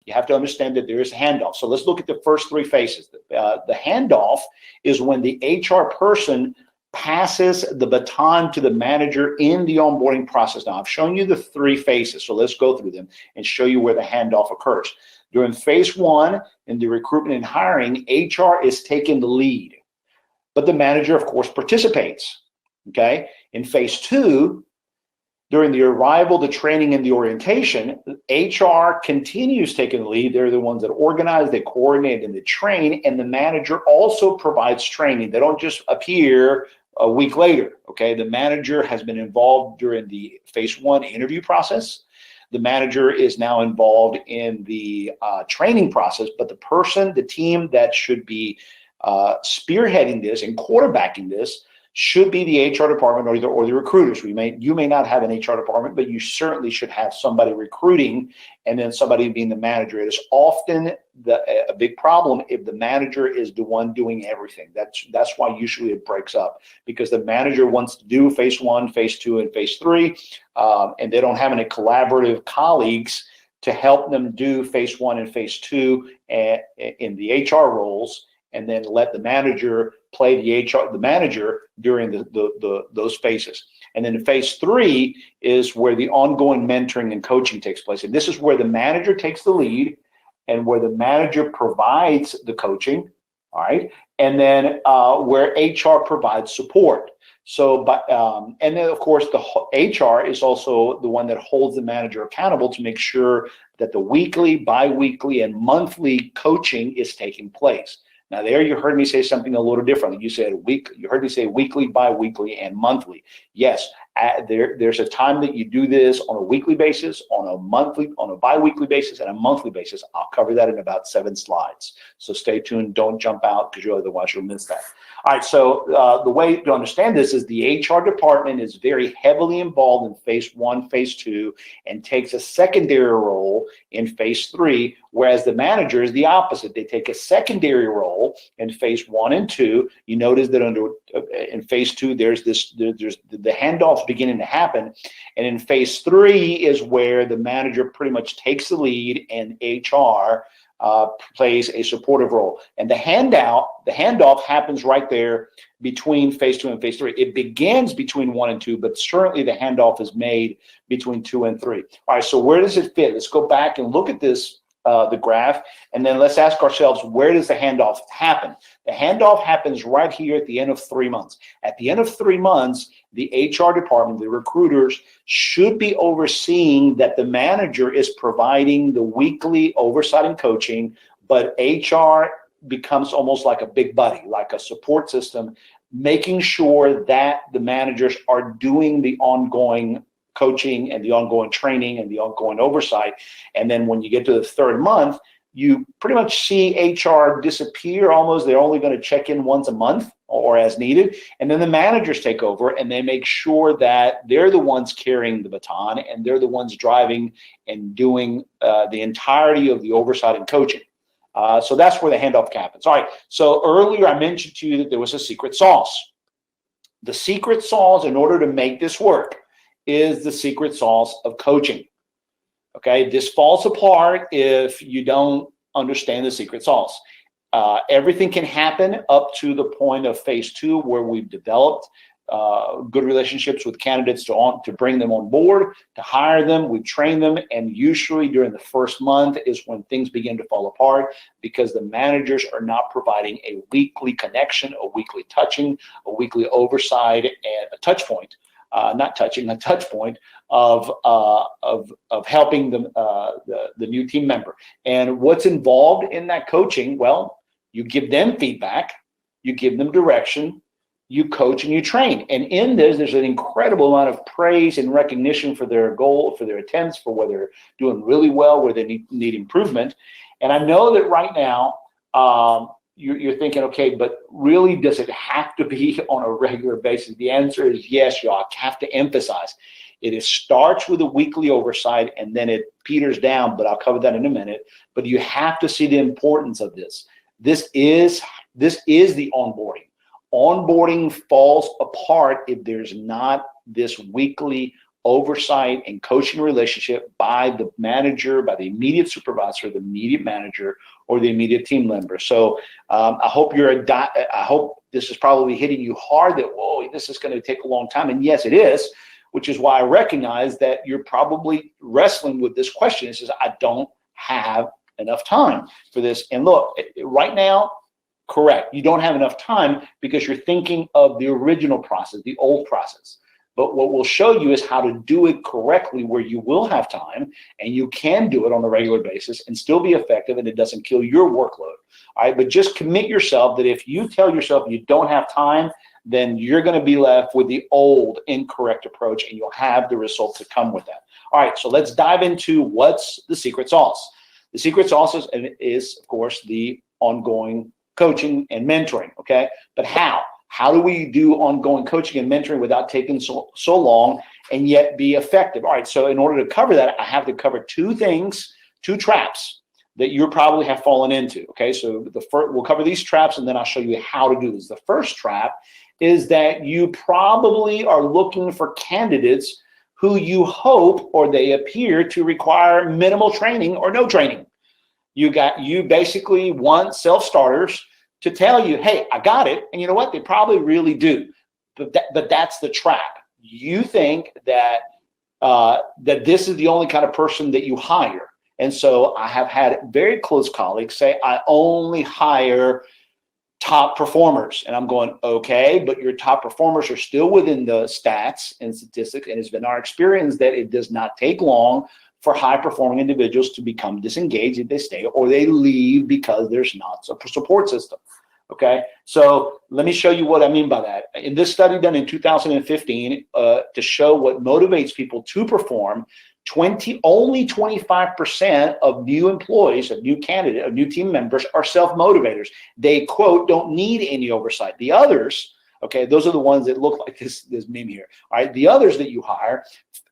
You have to understand that there is a handoff. So let's look at the first three phases. The handoff is when the HR person passes the baton to the manager in the onboarding process. Now, I've shown you the three phases, so let's go through them and show you where the handoff occurs. During phase one, in the recruitment and hiring, HR is taking the lead, but the manager, of course, participates, okay? In phase two, during the arrival, the training, and the orientation, HR continues taking the lead. They're the ones that organize, they coordinate, and they train, and the manager also provides training. They don't just appear a week later, okay? The manager has been involved during the phase one interview process. The manager is now involved in the training process, but the team that should be spearheading this and quarterbacking this should be the HR department or the recruiters. You may not have an HR department, but you certainly should have somebody recruiting and then somebody being the manager. It is often a big problem if the manager is the one doing everything. That's why usually it breaks up, because the manager wants to do phase one, phase two, and phase three, and they don't have any collaborative colleagues to help them do phase one and phase two in the HR roles, and then let the manager play the manager during those phases. And then phase three is where the ongoing mentoring and coaching takes place. And this is where the manager takes the lead and where the manager provides the coaching, all right? And then where HR provides support. So, and then of course, the HR is also the one that holds the manager accountable to make sure that the weekly, bi-weekly, and monthly coaching is taking place. Now there you heard me say something a little different. You said you heard me say weekly, bi-weekly, and monthly. Yes, there's a time that you do this on a weekly basis, on a bi-weekly basis, and a monthly basis. I'll cover that in about 7 slides. So stay tuned, don't jump out, because otherwise you'll miss that. All right, so the way to understand this is the HR department is very heavily involved in phase one, phase two, and takes a secondary role in phase three, whereas the manager is the opposite. They take a secondary role in phase one and two. You notice that in phase two, there's the handoffs beginning to happen, and in phase three is where the manager pretty much takes the lead and HR plays a supportive role. And the handoff happens right there between phase two and phase three. It begins between 1 and 2, but certainly the handoff is made between 2 and 3. All right, so where does it fit? Let's go back and look at this, the graph, and then let's ask ourselves, where does the handoff happen? The handoff happens right here at the end of 3 months. At the end of 3 months, the HR department, the recruiters, should be overseeing that the manager is providing the weekly oversight and coaching, but HR becomes almost like a big buddy, like a support system, making sure that the managers are doing the ongoing coaching and the ongoing training and the ongoing oversight. And then when you get to the 3rd month, you pretty much see HR disappear almost. They're only going to check in once a month or as needed. And then the managers take over and they make sure that they're the ones carrying the baton and they're the ones driving and doing the entirety of the oversight and coaching. So that's where the handoff happens. All right. So earlier I mentioned to you that there was a secret sauce. The secret sauce, in order to make this work, is the secret sauce of coaching. Okay, this falls apart if you don't understand the secret sauce. Everything can happen up to the point of phase 2, where we've developed good relationships with candidates to bring them on board, to hire them, we train them, and usually during the 1st month is when things begin to fall apart, because the managers are not providing a weekly connection, a weekly touching, a weekly oversight, and a touch point. Not touching, a touch point of helping the new team member. And what's involved in that coaching? Well, you give them feedback, you give them direction, you coach and you train. And in this, there's an incredible amount of praise and recognition for their goal, for their attempts, for where they're doing really well, where they need improvement. And I know that right now, you're thinking, okay, but really, does it have to be on a regular basis? The answer is yes, y'all. I have to emphasize. It starts with a weekly oversight and then it peters down, but I'll cover that in a minute. But you have to see the importance of this. This is the onboarding. Onboarding falls apart if there's not this weekly oversight and coaching relationship by the manager, by the immediate supervisor, the immediate manager, or the immediate team member. So I hope I hope this is probably hitting you hard that, whoa, this is going to take a long time. And yes, it is, which is why I recognize that you're probably wrestling with this question. It says, I don't have enough time for this. And look, right now, correct, you don't have enough time because you're thinking of the original process, the old process. But what we'll show you is how to do it correctly where you will have time and you can do it on a regular basis and still be effective and it doesn't kill your workload. All right, but just commit yourself that if you tell yourself you don't have time, then you're going to be left with the old incorrect approach and you'll have the results that come with that. All right, so let's dive into what's the secret sauce. The secret sauce is of course, the ongoing coaching and mentoring, okay? But how? How do we do ongoing coaching and mentoring without taking so long and yet be effective? All right, so in order to cover that, I have to cover two things, two traps that you probably have fallen into, okay? So we'll cover these traps and then I'll show you how to do this. The first trap is that you probably are looking for candidates who you hope or they appear to require minimal training or no training. You basically want self-starters to tell you, hey, I got it. And you know what? They probably really do. But that's the trap. You think that that this is the only kind of person that you hire. And so I have had very close colleagues say, I only hire top performers. And I'm going, okay, but your top performers are still within the stats and statistics. And it's been our experience that it does not take long for high-performing individuals to become disengaged if they stay or they leave because there's not a support system, okay? So let me show you what I mean by that. In this study done in 2015 to show what motivates people to perform, only 25% of new employees, of new candidates, of new team members are self-motivators. They, quote, don't need any oversight. The others, okay, those are the ones that look like this meme here, all right? The others that you hire,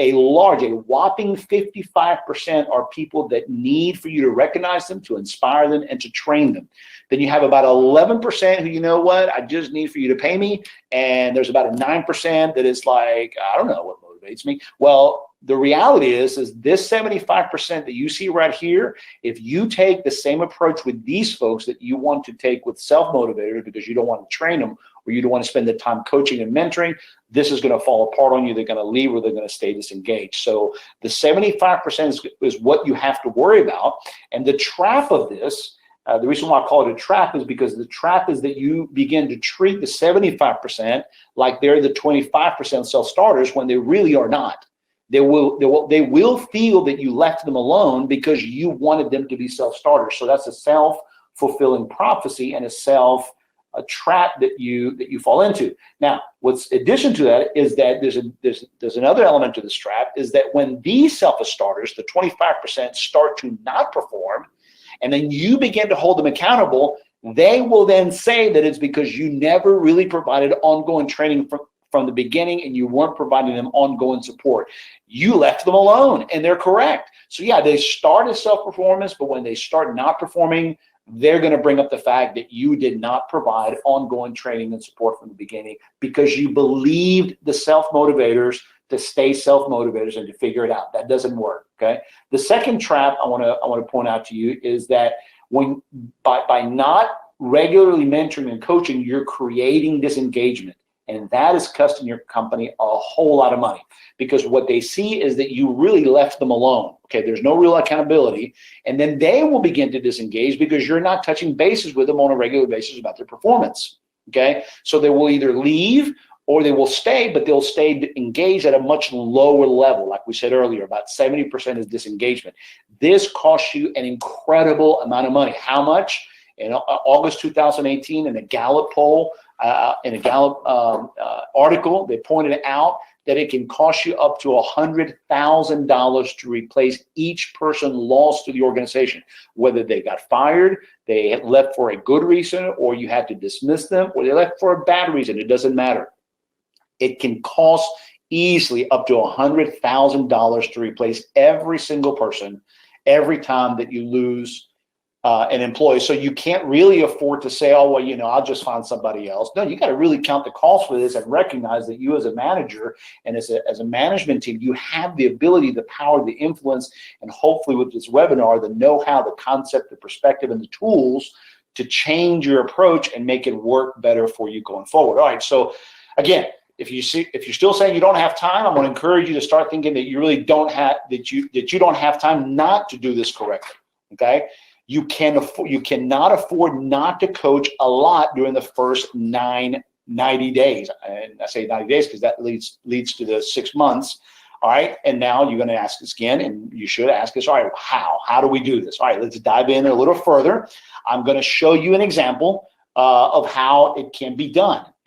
a whopping 55% are people that need for you to recognize them, to inspire them, and to train them. Then you have about 11% who, you know what, I just need for you to pay me. And there's about a 9% that is like, I don't know what motivates me. Well, the reality is this 75% that you see right here, if you take the same approach with these folks that you want to take with self-motivators because you don't want to train them or you don't want to spend the time coaching and mentoring, this is going to fall apart on you. They're going to leave or they're going to stay disengaged. So the 75% is what you have to worry about. And the trap of this, the reason why I call it a trap is because the trap is that you begin to treat the 75% like they're the 25% self-starters when they really are not. They will feel that you left them alone because you wanted them to be self-starters. So that's a self-fulfilling prophecy and a trap that you fall into. Now, what's addition to that is that there's another element to this trap is that when these self-starters, the 25%, start to not perform, and then you begin to hold them accountable, they will then say that it's because you never really provided ongoing training from the beginning and you weren't providing them ongoing support. You left them alone, and they're correct. So yeah, they start as self-performance, but when they start not performing, they're going to bring up the fact that you did not provide ongoing training and support from the beginning because you believed the self-motivators to stay self-motivators and to figure it out. That doesn't work, okay? The second trap I want to point out to you is that when by not regularly mentoring and coaching, you're creating disengagement. And that is costing your company a whole lot of money because what they see is that you really left them alone. Okay, there's no real accountability. And then they will begin to disengage because you're not touching bases with them on a regular basis about their performance. Okay, so they will either leave or they will stay, but they'll stay engaged at a much lower level. Like we said earlier, about 70% is disengagement. This costs you an incredible amount of money. How much? In August 2018, in a Gallup poll, in a Gallup article, they pointed out that it can cost you up to $100,000 to replace each person lost to the organization, whether they got fired, they left for a good reason, or you had to dismiss them, or they left for a bad reason. It doesn't matter. It can cost easily up to $100,000 to replace every single person every time that you lose an employee. So you can't really afford to say, oh, well, you know, I'll just find somebody else. No, you got to really count the cost for this and recognize that you as a manager and as a management team, you have the ability, the power, the influence, and hopefully with this webinar, the know-how, the concept, the perspective, and the tools to change your approach and make it work better for you going forward. All right. So again, if you're still saying you don't have time, I'm going to encourage you to start thinking that you really don't have, that you don't have time not to do this correctly. Okay. You cannot afford not to coach a lot during the first 90 days. And I say 90 days because that leads to the 6 months. All right. And now you're going to ask us again, and you should ask us, all right, how do we do this? All right, let's dive in a little further. I'm going to show you an example of how it can be done.